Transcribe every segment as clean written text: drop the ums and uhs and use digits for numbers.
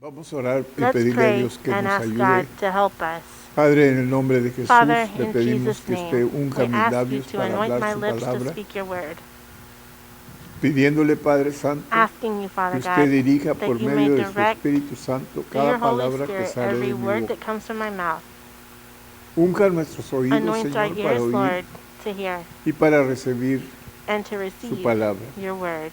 Vamos a orar y Let's pedirle a pray Dios que and nos ask ayude. God to help us. Padre, en el nombre de Jesús, Father, le in pedimos Jesus' que usted name, unja I mis ask you labios to para anoint hablar my su lips to palabra, speak your word, pidiéndole, Padre Santo, asking you, que Father usted God, dirija that por you may medio de su direct Espíritu Santo through your cada Holy palabra que Spirit sale every de mi word boca. that comes from my mouth. Unja nuestros oídos, Anoint our Señor, para ears, oír Lord, to hear y para recibir and to su receive palabra. your word.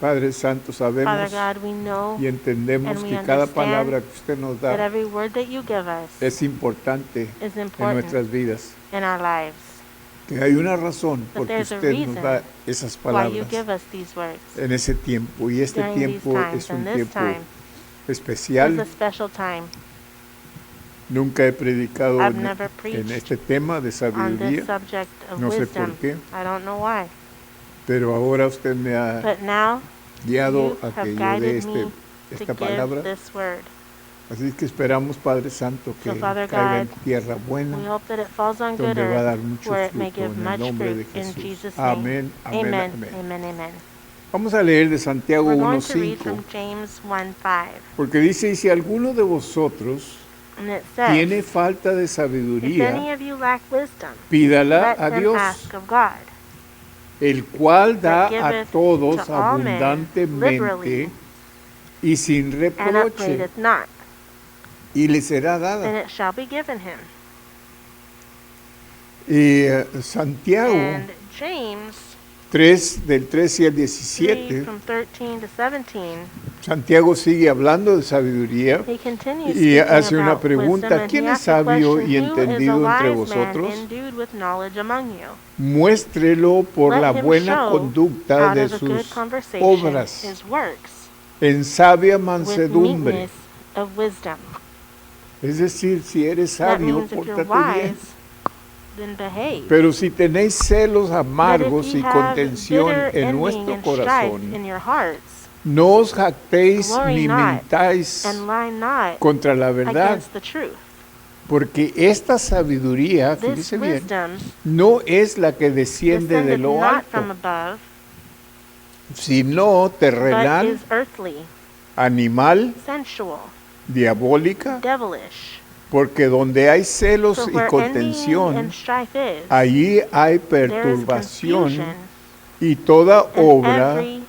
Padre Santo, Father sabemos God, we know y entendemos and we que cada understand palabra que usted nos that da every word that you give us es importante is en important nuestras vidas. in our lives. Que hay una razón That por que there's a usted nos reason da esas why you palabras give us these words en ese tiempo. Y este during these tiempo times. es un And this tiempo time is especial. a special time. Nunca he predicado I've en never preached este tema de on this sabiduría, subject of no sé por wisdom. qué, I don't know why. pero ahora usted me ha But now guiado you a que have yo dé guided me to esta give palabra. this word. Así que esperamos, Padre Santo, que So, Father caiga en God, tierra we buena, hope that it falls on good donde va a dar earth, mucho where it may fruto give en el much nombre de fruit in Jesús. Jesus' name. Amén, amén, Amen, amén. amen, amen. Vamos a leer de Santiago We're going to read 1:5, from James 1:5. porque dice, y si alguno de vosotros And it says, tiene falta de if sabiduría, any of you lack wisdom, pídala let a him Dios, ask of God, el cual da that a giveth todos to all men abundantemente liberally, y sin and reproche, upbraideth not, y le será and dada. it shall be given him. Y Santiago And James 3, del 13 al 3 17, from 13 to 17, Santiago sigue hablando de sabiduría he continues y speaking hace una about wisdom, pregunta, and ¿quién he es asks the sabio question, y who is a entendido entre wise man vosotros? endued with knowledge among you? Muéstrelo por Let la him buena show conducta out de of a good sus conversation obras, his works en sabia with mansedumbre. meekness of wisdom. Es decir, si eres That sabio, means if you're pórtate bien. wise, then behave. Pero si tenéis celos But if amargos ye y have contención bitter en envying nuestro and strife corazón, in your hearts, no os jactéis glory ni not, mintáis and lie not contra la verdad, against the truth. porque esta sabiduría, This fíjese bien, wisdom no es la que desciende de descended lo not from alto, above, sino but terrenal, is earthly, animal, sensual, diabólica, devilish. porque donde hay celos For y where envying contención, and strife is, allí hay there is perturbación confusion y toda and obra every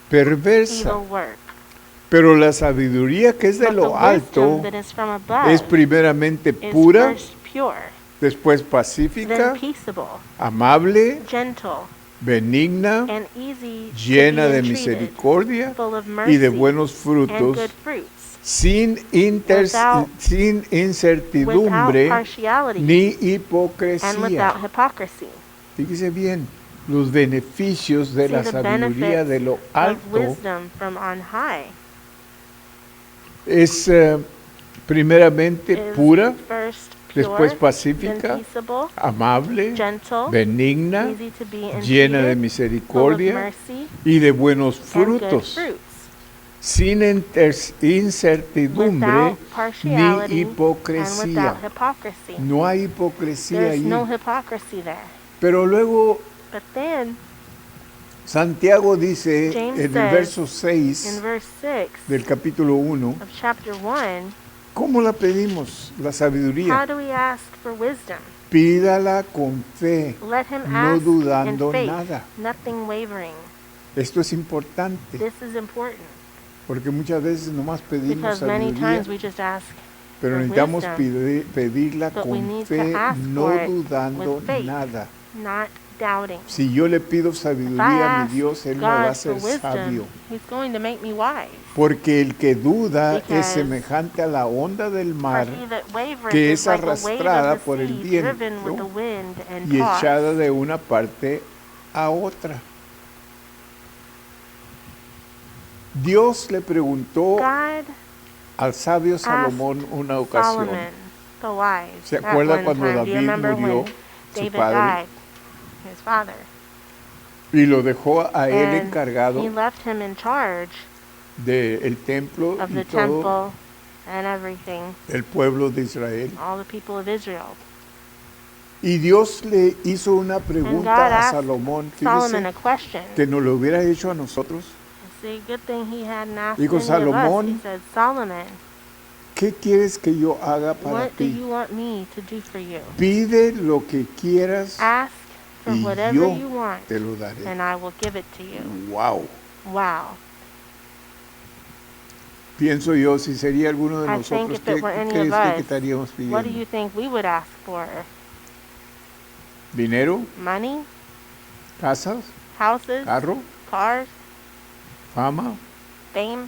perversa. evil work. Pero la sabiduría que es de But the lo alto wisdom that is from above es primeramente is pura, first pure, después then pacífica, peaceable, amable, gentle, benigna, and easy to llena be de entreated, misericordia full of y de mercy buenos and frutos, good fruits, sin without incertidumbre partiality ni and hipocresía. without hypocrisy. Fíjese bien, los beneficios de See la the sabiduría benefits de lo of alto wisdom from on high es primeramente is pura, first después pure, then pacífica, peaceable, amable, gentle, benigna, easy to be llena de entreated, full of misericordia mercy y de buenos and good frutos, fruits, sin incertidumbre without ni partiality and hipocresía. without hypocrisy. No hay hipocresía There's allí. no hypocrisy there. Pero luego But then Santiago dice James en el says verso in 6 verse 6 del capítulo 1, of chapter 1, ¿cómo la pedimos? La how sabiduría. do we ask for wisdom? Pídala con fe, Let him no ask in dudando faith, nada. nothing wavering. Esto es importante, This is important porque muchas veces nomás pedimos because many sabiduría, times we just ask pero for necesitamos wisdom, pedirla but we con need to fe, ask no for it dudando with faith, nada. not doubting. Si yo le pido If I sabiduría a mi ask Dios, Él me va a God for hacer sabio. wisdom, He's going to make me wise. Porque el que duda es Because semejante a la onda del For mar he that wavereth que is es like a wave arrastrada of the por el sea, driven with the viento wind and y echada tossed. de una parte a otra. Dios le preguntó God al sabio asked Salomón una ocasión. Solomon, the wise, ¿Se at acuerda one cuando time. Do you David remember murió, when su David padre, died, his father? y lo dejó a él And encargado he left him in charge del templo of y the todo temple and everything, el pueblo de Israel? all the people of Israel. Y Dios le hizo una And God pregunta a asked Salomón, Solomon fíjese, a question. que nos lo hubiera hecho a nosotros. See, good thing he hadn't asked Dijo, any of us. He Salomón, said, Solomon, ¿qué quieres que yo haga para What do ti? you want me to do for you? Pide lo que quieras Ask for y whatever yo you want, te lo daré. and I will give it to you. Wow. Wow. Pienso yo, si sería alguno de I nosotros, think if ¿qué it were any crees of que us, estaríamos what do pidiendo? you think we would ask for? ¿Dinero? Money? ¿Casas? Houses? ¿Carro? Cars? ¿Fama? Fame?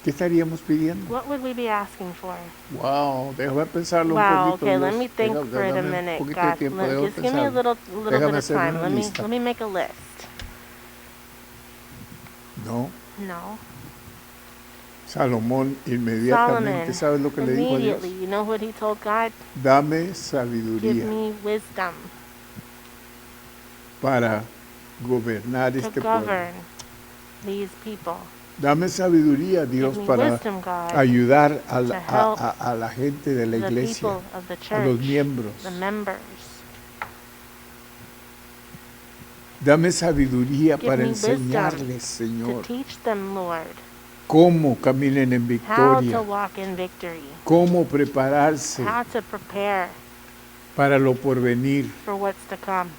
¿Qué estaríamos pidiendo? What would we be asking for? Wow, déjame pensarlo un Wow, poquito. okay, Dios. let me think Déjame- for it a dame un minute, poquito de God. tiempo, déjame Just give me a pensarlo. little Déjame bit of hacer time. una Let lista. me make a list. No, No. Salomón inmediatamente, Solomon, ¿sabes lo que le dijo a Dios? immediately, you know what he told God? Dame Give sabiduría me wisdom para gobernar to este pueblo. govern these people. Dame sabiduría, Dios, Give me para wisdom, God, ayudar a to la, help a la gente de la the iglesia, people of the a los church, miembros. the members. Dame sabiduría Give para me wisdom enseñarles, To Señor, teach them, Lord, cómo caminen en how victoria, to walk in victory, cómo prepararse how to prepare para lo porvenir. for what's to come.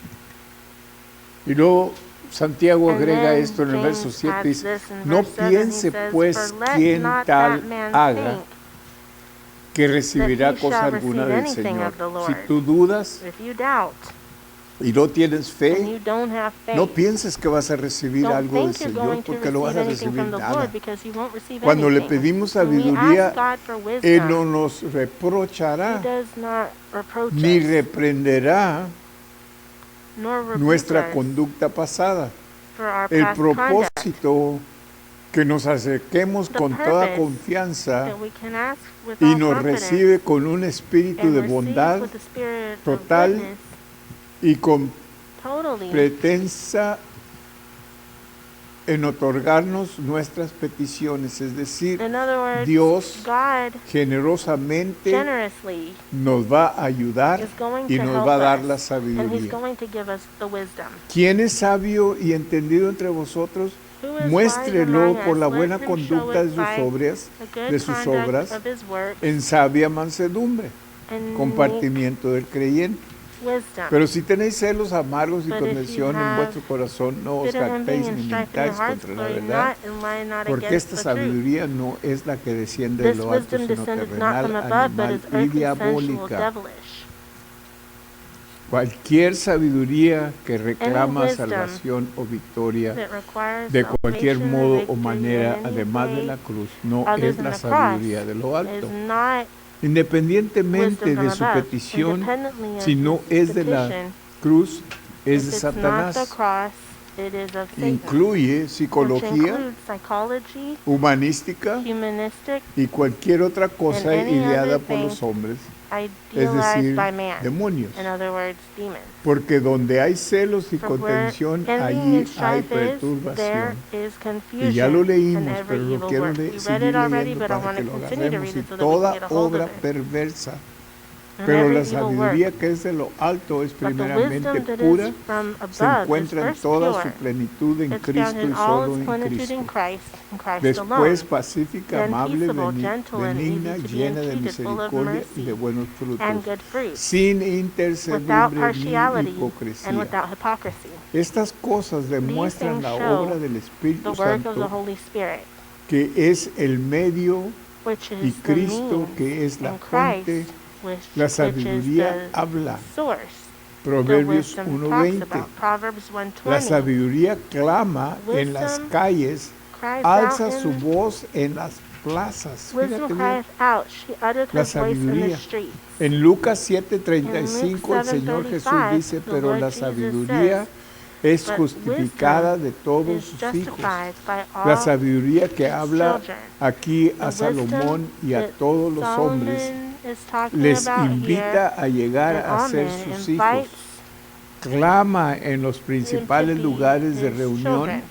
Y luego Santiago And agrega then esto en el verso James 7, adds dice, this in no verse 7, he piense says, pues "For let quien not tal that man haga think que that recibirá he cosa shall alguna receive del anything Señor. of the Si Lord. tú dudas If you doubt y no tienes and fe, you don't have faith, no pienses que vas a recibir don't algo del think you're Señor going to porque no vas receive a anything recibir from the nada. Lord because you won't receive Cuando le anything. pedimos When we sabiduría, ask God for Él no wisdom, nos He reprochará does not reproach ni us, reprenderá nor rebuke nuestra us conducta pasada. for our El past conduct, propósito que nos acerquemos The con toda purpose confianza that we can ask with y all nos confidence recibe con un espíritu and de receive bondad with the spirit total of goodness, y con totally, pretensa en otorgarnos nuestras peticiones, es decir, in other words, Dios God generosamente generously nos va a ayudar is going y to nos help va a dar us, la and He's sabiduría. going to give us the wisdom. ¿Quién es sabio y entendido entre vosotros? Who is wise Muéstrelo among por us? la Let buena him show conducta it de sus by obras, the good de sus conduct obras of His works en sabia mansedumbre, and compartimiento del creyente. wisdom. Pero si tenéis celos amargos y But if you contención en have vuestro corazón, no os bitter envy jactéis and ni strife in your mintáis hearts, contra la glory verdad, not and lie not porque against esta the truth. sabiduría no es la que desciende de This lo alto, wisdom sino descendeth not from terrenal, above, but animal is y earthly, sensual, diabólica. devilish. Cualquier sabiduría que reclama wisdom salvación o victoria That requires de cualquier salvation modo or o victory manera, in any además de way la cruz, no other es than la the cross sabiduría de lo is alto. not Independientemente wisdom from de su above. petición, Independently of si no his es de la petition, cruz, es if de it's not the Satanás. cross, it is of Satan, Incluye which psicología, includes psychology, humanística humanistic, y cualquier otra cosa and any ideada other por thing los hombres, es idealized decir, by man. demonios. In other words, demons. Porque donde hay celos y For where contención, envy allí and hay strife is, there perturbación. is Y ya lo confusion and leímos, every pero lo evil quiero work. We read seguir it already, leyendo but I para want que to lo continue to agarremos. read Y it so that we can toda get a hold obra of it. perversa, And pero every la evil work. sabiduría que es de lo alto es But the primeramente wisdom that pura, is from se above is encuentra en first toda su pure. plenitud en It's found Cristo in y all solo its en plenitude in Cristo. Christ alone. Después pacífica, Then amable, peaceable, gentle, and benigna, easy to be llena de entreated, full of misericordia y mercy de buenos frutos, and good fruit, sin without intersedumbre ni partiality and hipocresía. without hypocrisy. Estas cosas demuestran things la show obra del The Espíritu work of the Santo, Holy Spirit, que es el medio, which y is the Cristo, means, que es la and fuente. Christ, which La is sabiduría the habla. source. The Proverbios wisdom talks 1:20. about. Proverbs La 1:20. sabiduría clama en las Wisdom calles, cries alza out su in voz en las plazas. Wisdom Fíjate bien. crieth out, she uttereth La her voice in the sabiduría. streets. En Lucas In 7:35 el Luke Señor Jesús 7:35, dice, the pero Lord la Jesus sabiduría says, es "But justificada de todos is sus hijos. justified by La all sabiduría que his habla children." aquí a The Salomón wisdom y a that todos los hombres Solomon is talking les about invita here, a llegar and a all ser men sus invites hijos. Clama en los them to principales be lugares de his reunión, children.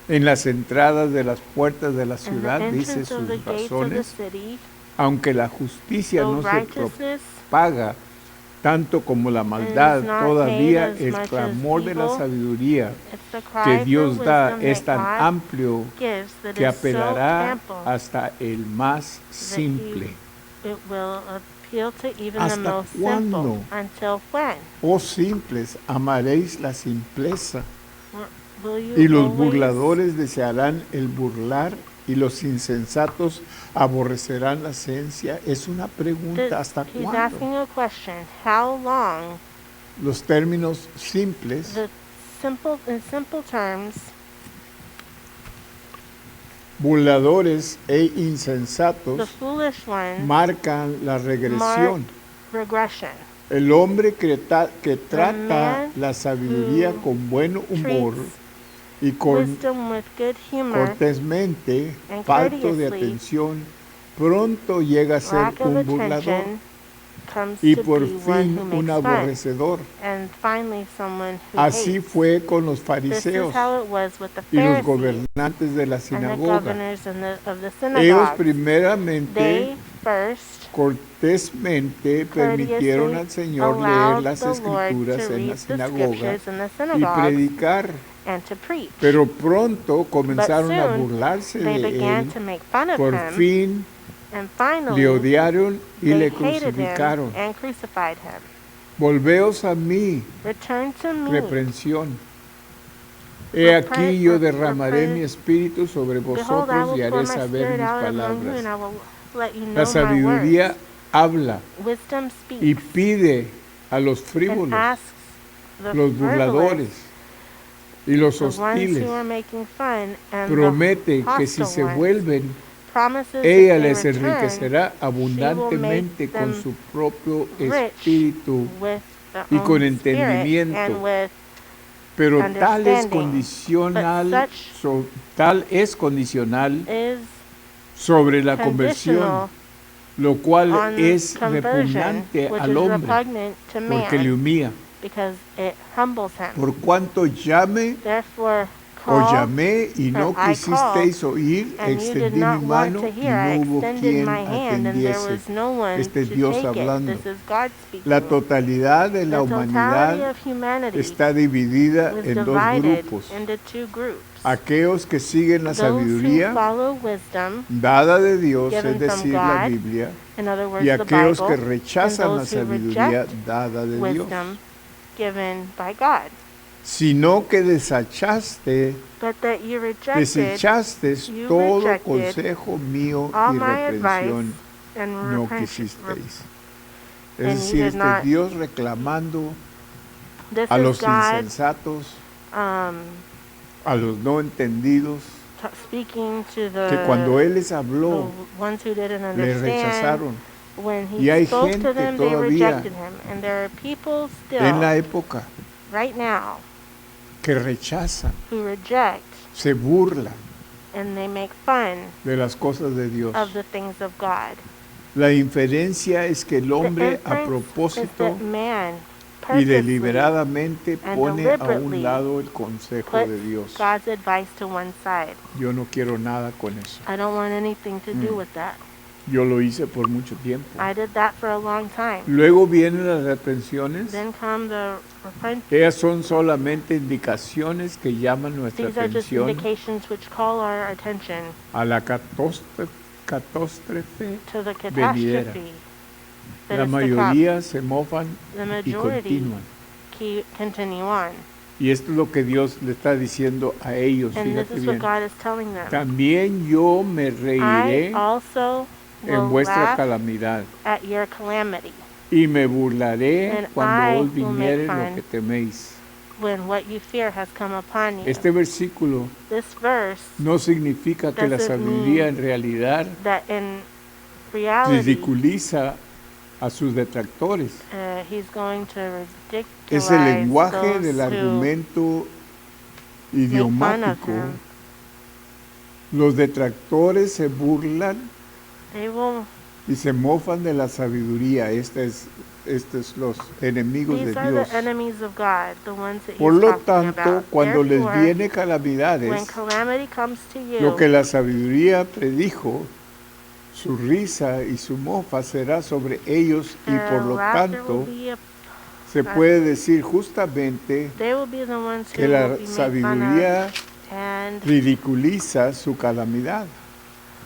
en las entradas de las puertas de la In the ciudad, dice entrance of the sus gates of the razones, city, aunque la justicia though no se righteousness propaga tanto como la maldad, not todavía hate as el much as clamor de la evil. sabiduría It's the cry que for Dios da wisdom es that tan God amplio gives that que is so apelará ample hasta el más that simple. it will appeal to even the ¿Hasta most cuándo? simple. Until when? Oh simples, amaréis la simpleza, Will you y los always, burladores desearán el burlar, y los insensatos aborrecerán la ciencia. Es una pregunta, ¿hasta he's cuándo? asking a question. How long? Los términos simples, In simple terms, burladores e the insensatos foolish ones marcan la mark regresión. regression. El hombre que trata man la sabiduría who con buen humor treats y con wisdom with good humor, cortésmente, and falto de courteously, atención, pronto llega a ser lack of un burlador attention, comes y to por be one fin who un makes fun, aborrecedor. and finally someone who Así hates. fue con los This is fariseos how it was with the y los Pharisees gobernantes de la and the sinagoga. governors of the Ellos synagogues. primeramente, They first cortésmente, permitieron al Señor leer allowed las the Lord escrituras to en la read the sinagoga scriptures in the y synagogues predicar, and to preach. pero pronto But comenzaron a soon burlarse they de began él. to make fun of Por him, fin and le finally odiaron y they le hated him crucificaron. and crucified him. Volveos a mí, Return to me. reprensión. He aquí yo derramaré repre- mi espíritu sobre Behold, I vosotros will y pour haré my saber spirit mis out among you, palabras. and I will let you know La my sabiduría words. habla Wisdom y speaks pide a los and frívolos, asks the los frivolous, burladores y los the ones hostiles. who are making fun, and Promete the que si hostile se ones. vuelven, Promises ella if they les return, enriquecerá abundantemente make con them su propio rich espíritu, with their y own con spirit entendimiento. and with pero tal es understanding. But tal es condicional is sobre la conversión, conditional lo cual on es conversion, repugnante which al is hombre, repugnant to porque le man, humilla. because it humbles him. Por cuanto llame Therefore, o call, llamé y no or I quisisteis oír, and you did extendí mi not want mano to y hear. I no hubo extended quien my hand, and there atendiese. was no one Este es to Dios take hablando. it. This is God speaking. La totalidad de la The totality humanidad of humanity está dividida was en dos divided grupos. into two groups. Aquellos que siguen la Those who sabiduría follow wisdom, dada de Dios, given es decir, from la God, Biblia, in other words, y the aquellos Bible, que rechazan and la those who sabiduría reject dada de Dios. wisdom given by God. Sino que desechaste But that you todo rejected consejo mío all y my advice reprensión, and no repention. quisisteis. and Es you decir, did este not- Dios reclamando This a is los God insensatos, um, a los no entendidos, speaking to the, que cuando Él les habló, the ones who didn't le understand. rechazaron. When Y hay he spoke gente to them, they todavía rejected him. And there are people En la still, época right now, que rechazan, who reject se burlan and they make fun de las cosas de Dios. of the things of God. La inferencia es que el The hombre a inference is propósito that man y purposely deliberadamente and pone a un deliberately lado el consejo puts de Dios. God's advice to one side. Yo no quiero nada con eso. I don't want anything to do with that. Yo lo hice por mucho tiempo. I did that for a long time. Luego vienen las reprensiones. Then come the repentance. Ellas son solamente indicaciones que llaman nuestra These are just atención indications which call our attention a la catástrofe to the venidera. catastrophe that La is to come. mayoría se mofan The y majority continúan. continue on. Y esto es lo que Dios le está diciendo a ellos. And this Fíjate is what bien. God is telling them. También yo me I reiré also en will vuestra laugh calamidad at your calamity y me burlaré And cuando I os will viniere make lo fun que teméis. when what you fear has come upon you. Este versículo This verse, no significa que la doesn't sabiduría mean en realidad that in reality, ridiculiza a sus detractores. he's going to Es el ridiculize lenguaje those del who argumento make fun of idiomático. him. Los detractores se burlan They will. y se mofan de la sabiduría. Estos los enemigos de These are Dios. the enemies of God, the ones that Por he's lo talking tanto, about. cuando les Therefore, viene when calamidades, calamity comes to you, lo que la sabiduría predijo, su risa y su mofa será sobre ellos, y their por lo laughter will tanto be Se puede decir justamente They will be the ones who que la will be made fun sabiduría of, and ridiculiza su calamidad,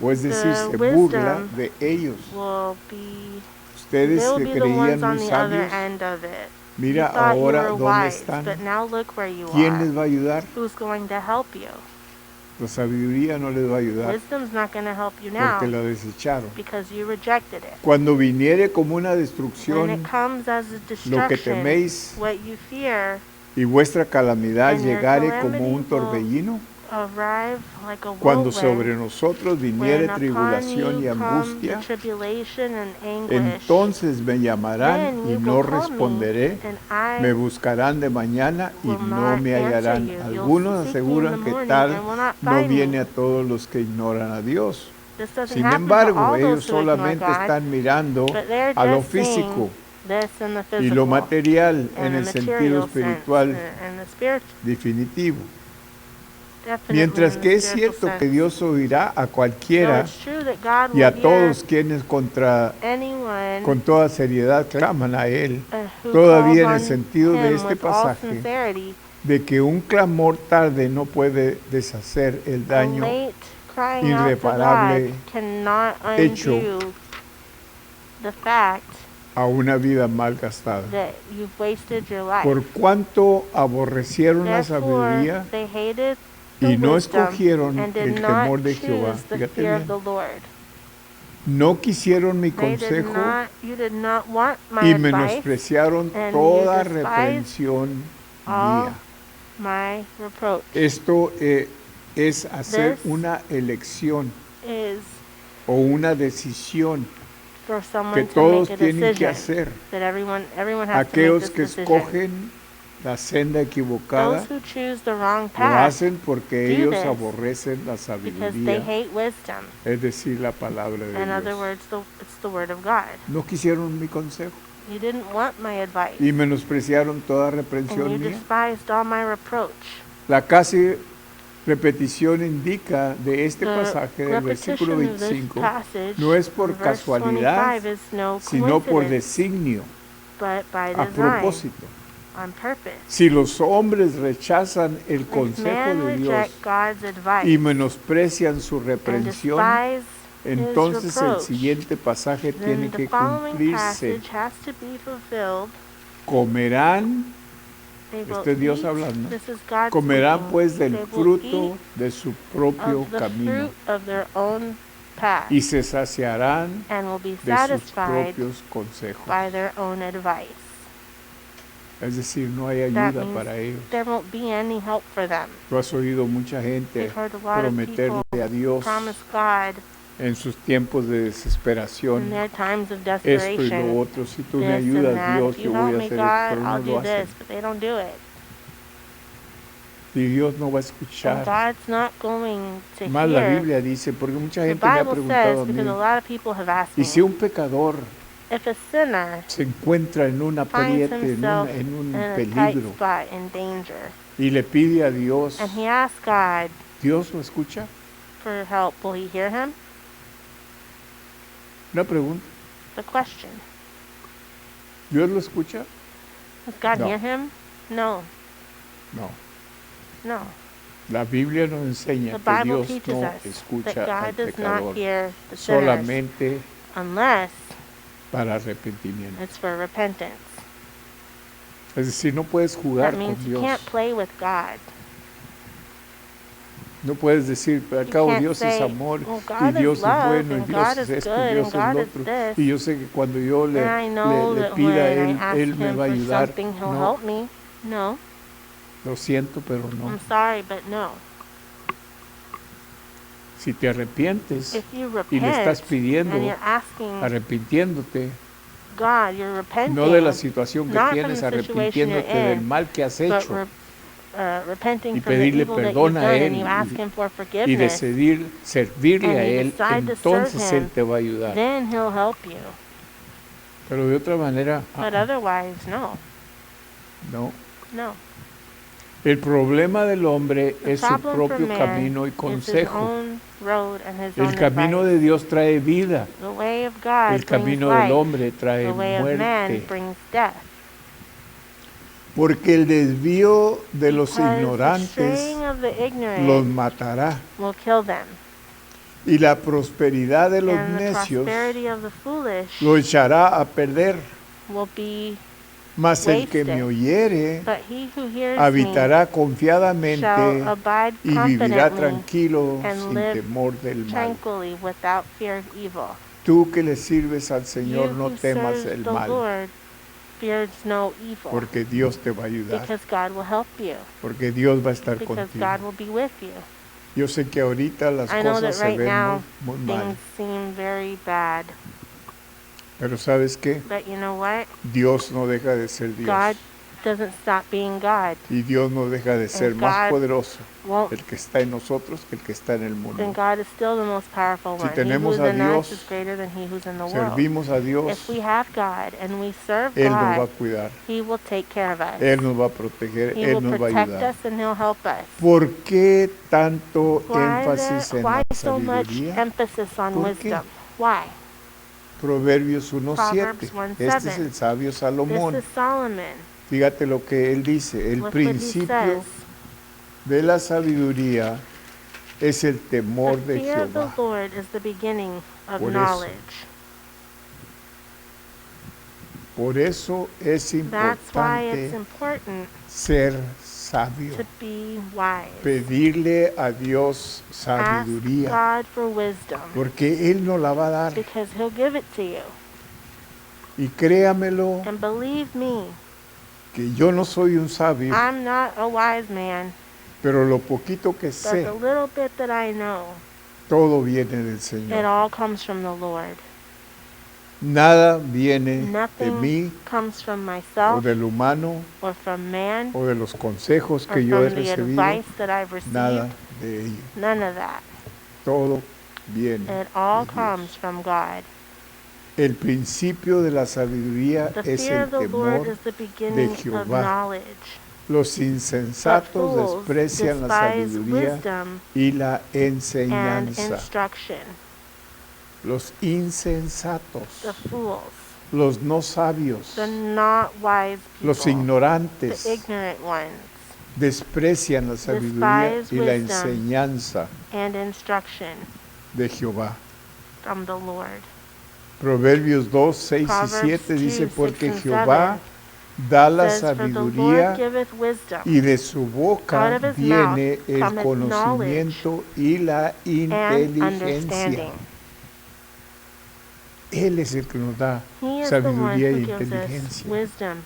o es decir, The se burla wisdom de ellos. will be Ustedes they will se be the ones creían on muy the other sabios. end of it. Mira You thought you ahora were dónde wise, están. but now look where you ¿Quién are. les va a ayudar? Who's going to help you? La sabiduría no les va a ayudar Wisdom's not going to help you now porque la desecharon. because you rejected it. Cuando viniere como una When destrucción it comes as a lo que destruction, teméis what you fear y vuestra calamidad and your llegare calamity como un will torbellino, arrive like a cuando whirlwind. sobre nosotros viniere When upon tribulación y you come the angustia, tribulation and anguish, entonces me llamarán then y you no will call me, responderé. and I Me buscarán de mañana y will no not me answer hallarán. you. You'll Algunos seek me in aseguran the que morning tal and will not no find viene me. a todos los que ignoran a Dios. This doesn't Sin happen to embargo, all ellos those who ignore solamente God, están mirando but they're a lo just seeing físico this in the y lo physical material en and the el sentido material sense espiritual and the spirit, definitivo. definitely Mientras in que the es spiritual cierto sense. que Dios oirá a So cualquiera it's true that God y a will hear todos quienes anyone con toda seriedad claman a Él, who todavía en el calls on sentido de Him este with all pasaje, sincerity. de que un clamor tarde no puede deshacer el A daño late crying out to irreparable God cannot hecho undo the fact a una vida mal gastada. that you've wasted your life. Por cuanto aborrecieron la Therefore, sabiduría they hated the y no wisdom escogieron and did el not temor de choose Jehová. the Fíjate fear bien. of the Lord. No quisieron mi They did consejo not, you did not want my y advice, menospreciaron and toda you despised reprensión all mía. my reproach. Esto es hacer This una elección is o una decisión for someone que to todos make a tienen que decision hacer. that everyone has to make Aquellos this que decision. escogen la senda equivocada Those who choose the wrong lo path hacen porque do ellos this aborrecen la because they sabiduría, hate wisdom. es decir, la palabra de In other Dios. words, it's the word of God. No quisieron mi consejo You didn't want my advice, y menospreciaron toda and you reprensión mía. despised all my reproach. La casi repetición indica de este The pasaje del versículo repetition of this 25 passage no es por in verse casualidad, 25 is no sino por coincidence, designio, but by a design, propósito. on purpose. Si los hombres rechazan el If consejo man de Dios reject God's advice y menosprecian su and reprensión, despise entonces his el reproach, siguiente pasaje tiene then que the following cumplirse. passage has to be fulfilled. Comerán, They will este es Dios eat, hablando, this is God comerán speaking, pues del they will fruto eat de su propio of the camino fruit of their own path y se saciarán and will be de sus satisfied propios consejos. by their own advice. Es decir, no hay That ayuda means para ellos. there won't be any help for them. Tú has oído mucha gente We've heard a lot of prometerle people a Dios promise God en sus tiempos de in desesperación their times of esto y lo desperation, otro. Si tú me this and ayudas, that. Dios, If yo you voy help a me, hacer God, esto, pero I'll no do lo hacen. this, but they don't do it. Y Dios no va a And escuchar. God's not going to Más la hear. Biblia dice, porque mucha The gente me ha Bible preguntado says, a because a mí, lot of people have asked y si me, un pecador if a sinner se encuentra en un finds apriete, himself en un in a tight peligro, spot, in danger, y le pide a Dios, and he asks God ¿Dios lo escucha? for help, will he hear him? Una pregunta, The question. ¿Dios lo escucha? Does God No. hear him? No. No. No. La Biblia nos enseña The que Bible Dios teaches no us escucha that al God does pecador, not hear the sinners solamente unless para arrepentimiento. it's for repentance. Es decir, no puedes jugar That means con you Dios. can't play with God. No puedes decir, pero al You cabo can't Dios es say, amor, "Well, y God is Dios es love, bueno, y and Dios God es is esto, good, y Dios and es God lo is otro. this. Y yo sé que cuando yo le And I know le that pida a when Él, I ask Él me him va a for ayudar. something, he'll No, help me. No. lo siento, pero no. I'm sorry, but no. Si te arrepientes If you y le estás repent pidiendo, and you're asking arrepintiéndote, God, you're repenting, no de la situación que not from tienes, the situation you're arrepintiéndote del in, mal que has but hecho repenting y from the pedirle evil that you've perdón a done, Él and you ask Him for y forgiveness, servirle and a you Él, decide to entonces serve Él Him, te va a ayudar. then He'll help you. Pero de otra manera, But otherwise, no. no. No. El problema del hombre The es su problem for propio man camino y is his consejo. own road and his El own camino advice. de Dios trae vida, The way of God el brings camino del life. hombre trae The way of man muerte. brings death. Porque el desvío de los because the ignorantes straying of the los ignorant matará, will kill them, y la prosperidad de los and the necios prosperity of the foolish lo echará a perder. will be Mas el que me wasted. oyere But he who hears me habitará shall confiadamente abide y vivirá confidently tranquilo and sin live temor del mal. tranquilly without fear of evil. Tú que le sirves al You Señor, no who temas serve el the mal, Lord fears no evil, porque Dios te va a ayudar, because God will help you, porque Dios va a estar because contigo. God will be with you. Yo sé que ahorita las I know cosas that se right ven now muy mal, things seem very bad, pero ¿sabes qué? but you know what? Dios no deja de ser Dios, God doesn't stop being God. y Dios no deja de ser And más God poderoso won't, el que está en nosotros que el que está en el and mundo. God is still the most powerful Si one. He tenemos who's a in us Dios, is greater than he who's in the world. Servimos a Dios, If we have God and we serve Él nos va a God, cuidar, he will take care of us. Él nos va a proteger, He Él will nos va a protect ayudar. us and he'll help us. ¿Por qué tanto Why, énfasis en why la so much sabiduría? emphasis on ¿Por qué? wisdom? Why? Proverbios 1:7. Proverbs 1:7. Este es el sabio This Salomón. is Solomon. Fíjate lo que él dice. El Look what he principio says. de la sabiduría es el temor The de fear of the Jehová. Lord is the beginning of Por eso, knowledge. Por eso es That's why it's importante important ser sabio. to be wise. Pedirle a Dios Ask sabiduría, God for wisdom, porque Él nos la va a dar. because he'll give it to you. Y créamelo, And believe me, que yo no soy un sabio, I'm not a wise man, pero lo poquito que but sé, the little bit that I know, todo viene del it Señor. all comes from the Lord. Nada viene de Nothing mí comes from o myself del humano or from man o de los consejos or que yo he from the recibido, advice that I've nada received. de ello. None of that. Todo viene It all de comes Dios. from God. El principio de la sabiduría The es fear el of the Lord temor. is the beginning of Jehová. knowledge. Los But insensatos fools desprecian la despise sabiduría wisdom y la and enseñanza. instruction. Los insensatos, The fools, los no sabios, the not wise los people, ignorantes, the ignorant ones, desprecian la sabiduría despise y la wisdom. enseñanza and instruction de Jehová. from the Lord. Proverbios 2, 6 y Proverbs 7 dice, 2, porque 6 and Jehová da la says, "For the Lord sabiduría giveth wisdom, y de su boca out of his viene mouth el cometh conocimiento y la and inteligencia. understanding." Él es el que nos da He is the one sabiduría who y gives us inteligencia wisdom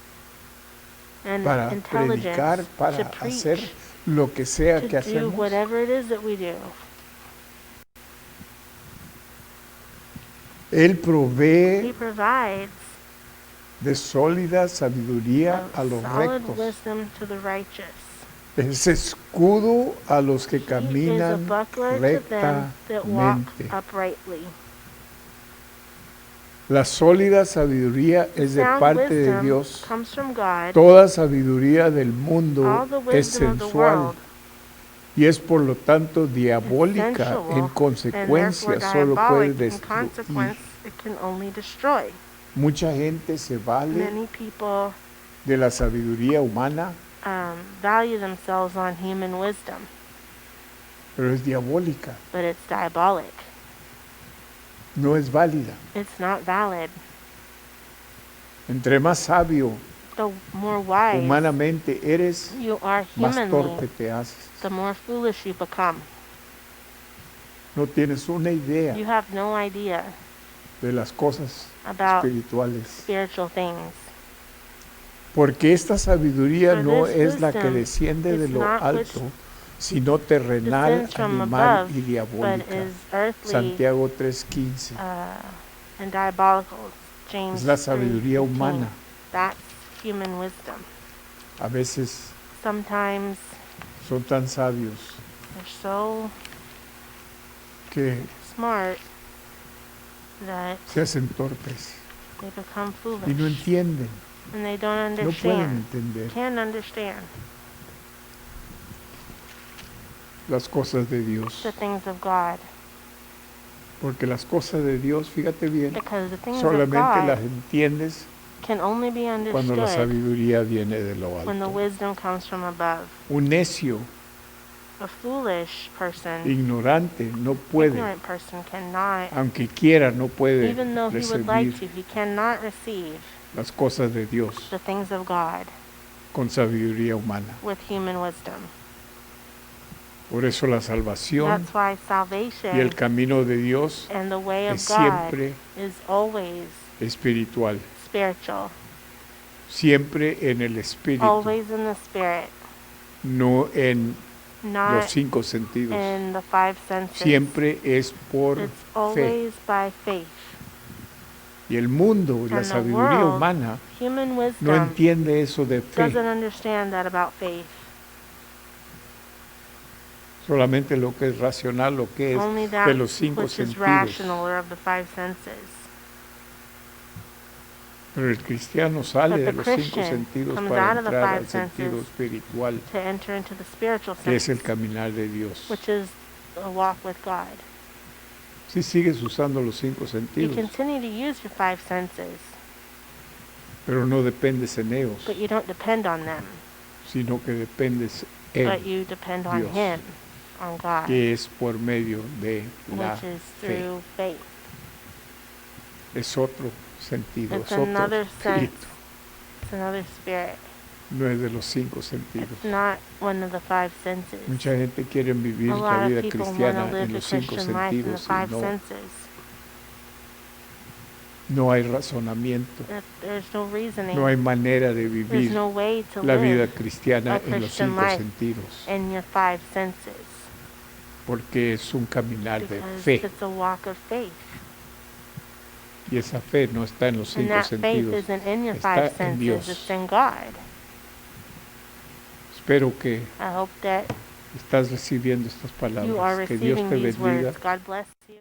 and para predicar, intelligence para to hacer preach, lo que sea to que do hacemos. whatever it is that we do. Él He provee provides de sólida sabiduría a los solid rectos. wisdom to the righteous. Es escudo a los que He is a caminan buckler to them that walk rectamente. uprightly. La sólida sabiduría es de Sound parte de wisdom Dios. comes from God. Toda sabiduría del All mundo the es wisdom of the sensual world y es por lo tanto diabólica. sensual, En and consecuencia, therefore solo puede diabolic. In destruir. consequence, it can only destroy. Mucha gente se vale Many people de la sabiduría humana, value themselves on human wisdom, pero es diabólica, but it's diabolic. no es válida. It's not valid. Entre más sabio The more wise humanamente eres, you are más torpe humanly, te haces. the more foolish you become. No tienes una idea You have no idea de las cosas about espirituales. spiritual things. Porque esta sabiduría For no this es la que wisdom desciende de is lo not alto, sino terrenal, descends from animal above, y but diabólica. is earthly Santiago 3:15. and diabolical. James Es la sabiduría 3:15. humana. That's human wisdom. A veces Sometimes son tan sabios they're so que smart that se hacen torpes they become y no foolish entienden, and they don't no pueden understand. entender Can't understand las cosas de Dios. the things of God, Porque las cosas de Dios, fíjate bien, because the things of solamente God las entiendes can only be cuando la understood sabiduría viene de lo when the alto. wisdom comes from above. Un necio, A foolish person, ignorante, no puede, ignorant person cannot, aunque quiera, no puede even though he would like to, recibir he cannot receive las cosas de Dios the things of God con sabiduría humana. with human wisdom. Por eso la salvación That's why y el salvation camino de Dios and the way es of God siempre is always espiritual, spiritual, siempre en el espíritu, always in the spirit, no en los not 5 sentidos. in the five senses. Siempre es por It's fe. always by faith. Y el mundo y la And the sabiduría world, humana human no wisdom, entiende eso de fe. doesn't understand that about faith. Solamente lo que es racional, lo que es Only de that los 5 which is sentidos. rational or of the five senses. Pero el cristiano sale But de the los 5 Christian sentidos comes para out of the entrar five al sentido senses espiritual, to enter into the spiritual que es sense, el caminar de Dios. which is a walk with God. Si sigues usando los 5 You sentidos, continue to use your five senses, pero no dependes en ellos, but you don't depend on them, sino que dependes but en, you depend on Dios, Him, on God, que es por medio de la which is fe. through faith. Es otro sentido, It's es otro another sense. espíritu, It's another spirit. no es de los 5 sentidos. It's not one of the five senses. Mucha gente quiere vivir A la lot vida of people want cristiana to live en the los 5 Christian life in the sentidos five y senses. no hay razonamiento, There's no reasoning. no hay manera de There's vivir no way to la vida live cristiana a en los Christian 5 life sentidos, in your five senses, porque es un caminar de because fe it's a walk of faith. y esa fe no está en los And 5 that faith sentidos, isn't in your está five en senses, Dios. it's in God. Espero que I hope that estás recibiendo estas you are palabras, que Dios receiving te these bendiga. words. God bless you.